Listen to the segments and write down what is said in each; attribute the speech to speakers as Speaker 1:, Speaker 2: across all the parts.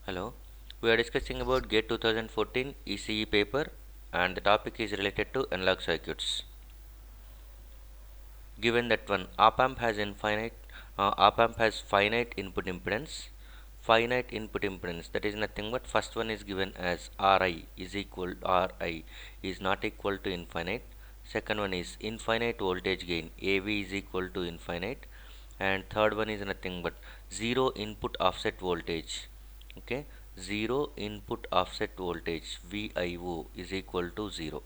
Speaker 1: Hello, we are discussing about GATE 2014 ECE paper and the topic is related to analog circuits. Given that one op amp has finite input impedance, that is nothing but first one is given as Ri is not equal to infinite. Second one is infinite voltage gain AV is equal to infinite, and third one is nothing but zero input offset voltage. Okay, zero input offset voltage VIO is equal to 0.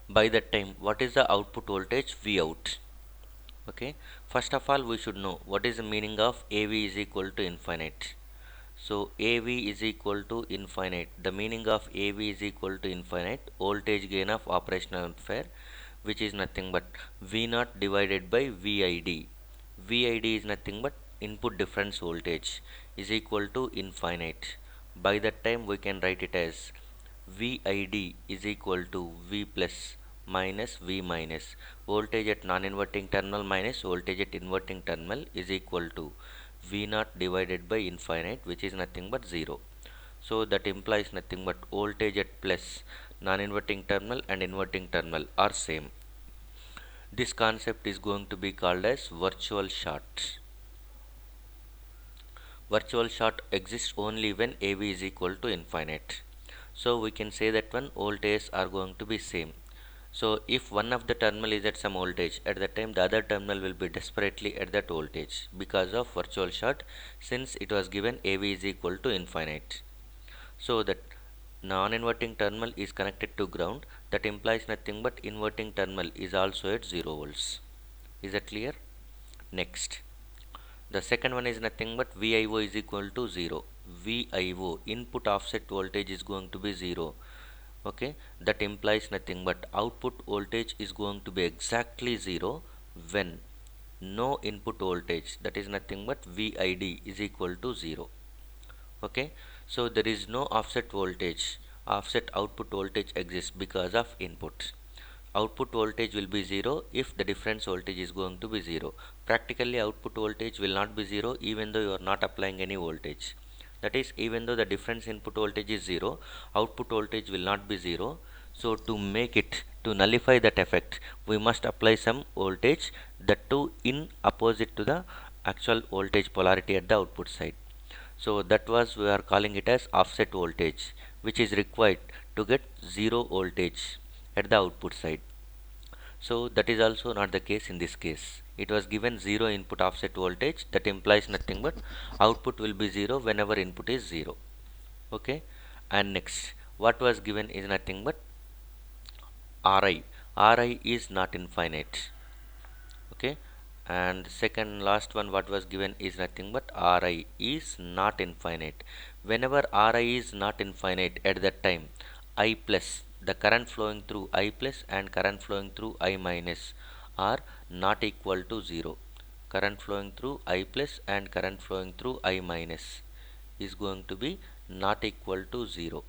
Speaker 1: By that time, what is the output voltage Vout? Okay, first of all we should know what is the meaning of AV is equal to infinite. So AV is equal to infinite. The meaning of AV is equal to infinite voltage gain of operational amplifier, which is nothing but V naught divided by VID. VID is nothing but input difference voltage is equal to infinite. By that time we can write it as VID is equal to V plus minus V minus. Voltage at non-inverting terminal minus voltage at inverting terminal is equal to V naught divided by infinite, which is nothing but 0. So that implies nothing but voltage at plus non-inverting terminal and inverting terminal are same. This concept is going to be called as virtual short. Virtual short exists only when AV is equal to infinite. So we can say that one voltages are going to be same. So if one of the terminal is at some voltage, at that time the other terminal will be desperately at that voltage because of virtual short, since it was given AV is equal to infinite. So that non-inverting terminal is connected to ground, that implies nothing but inverting terminal is also at 0 volts. Is that clear? Next, the second one is nothing but VIO is equal to 0. VIO, input offset voltage, is going to be 0. Okay, that implies nothing but output voltage is going to be exactly 0 when no input voltage, that is nothing but VID, is equal to 0. Okay, so there is no offset output voltage exists because of input. Output voltage will be 0 if the difference voltage is going to be 0. Practically output voltage will not be 0 even though you are not applying any voltage. That is, even though the difference input voltage is 0, output voltage will not be 0. So to nullify that effect, we must apply some voltage, that too in opposite to the actual voltage polarity at the output side. So that was, we are calling it as offset voltage, which is required to get 0 voltage at the output side. So that is also not the case in this case. It was given 0 input offset voltage, that implies nothing but output will be 0 whenever input is 0. Okay, and next what was given is nothing but Ri. Ri is not infinite. Okay, and second last one what was given is nothing but Ri is not infinite. Whenever Ri is not infinite, at that time I plus, the current flowing through I plus and current flowing through I minus are not equal to 0. Current flowing through I plus and current flowing through I minus is going to be not equal to 0.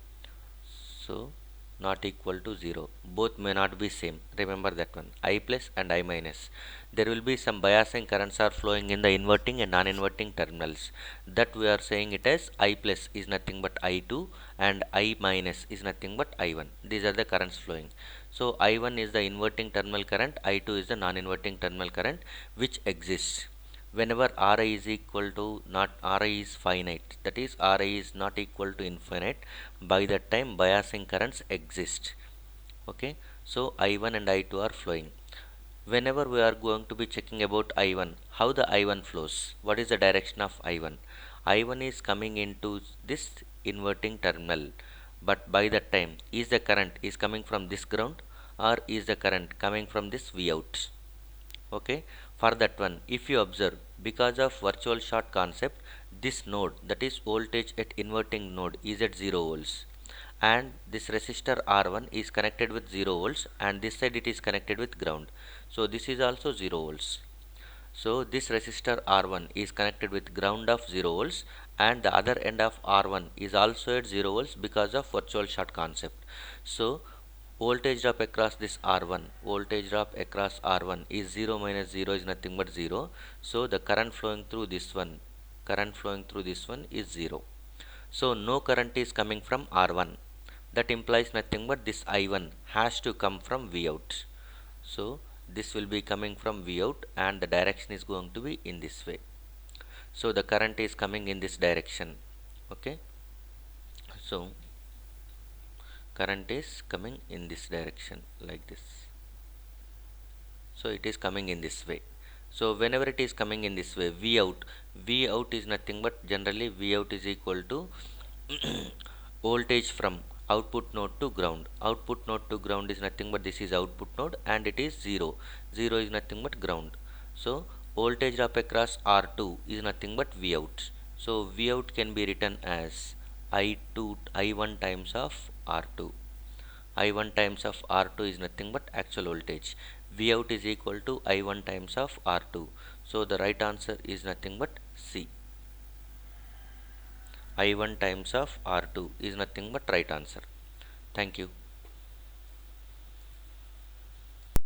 Speaker 1: So not equal to 0, both may not be same. Remember that one, I plus and I minus. There will be some biasing currents are flowing in the inverting and non-inverting terminals, that we are saying it as I plus is nothing but I2 and I minus is nothing but I1. These are the currents flowing. So I1 is the inverting terminal current, I2 is the non-inverting terminal current, which exists whenever Ri is equal to, not Ri is finite, that is Ri is not equal to infinite. By that time biasing currents exist. Okay, so I1 and I2 are flowing. Whenever we are going to be checking about I1, how the I1 flows, what is the direction of I1? I1 is coming into this inverting terminal, but by that time is the current is coming from this ground or is the current coming from this V out? Okay, for that one, if you observe, because of virtual short concept, this node, that is voltage at inverting node, is at 0 volts, and this resistor R1 is connected with 0 volts, and this side it is connected with ground, so this is also 0 volts. So this resistor R1 is connected with ground of 0 volts, and the other end of R1 is also at 0 volts because of virtual short concept. So voltage drop across this R1, voltage drop across R1 is 0 minus 0 is nothing but 0. So the current flowing through this one current flowing through this one is 0. So no current is coming from R1. That implies nothing but this I1 has to come from V out. So this will be coming from V out and the direction is going to be in this way. So the current is coming in this direction. Okay. So current is coming in this direction like this. So it is coming in this way. So whenever it is coming in this way, V out is nothing but generally V out is equal to voltage from output node to ground. Output node to ground is nothing but this is output node and it is 0. 0 is nothing but ground. So voltage drop across R2 is nothing but V out. So V out can be written as I2 I1 times of R2. I1 times of R2 is nothing but actual voltage. V out is equal to I1 times of R2. So the right answer is nothing but C. I1 times of R2 is nothing but right answer. Thank you.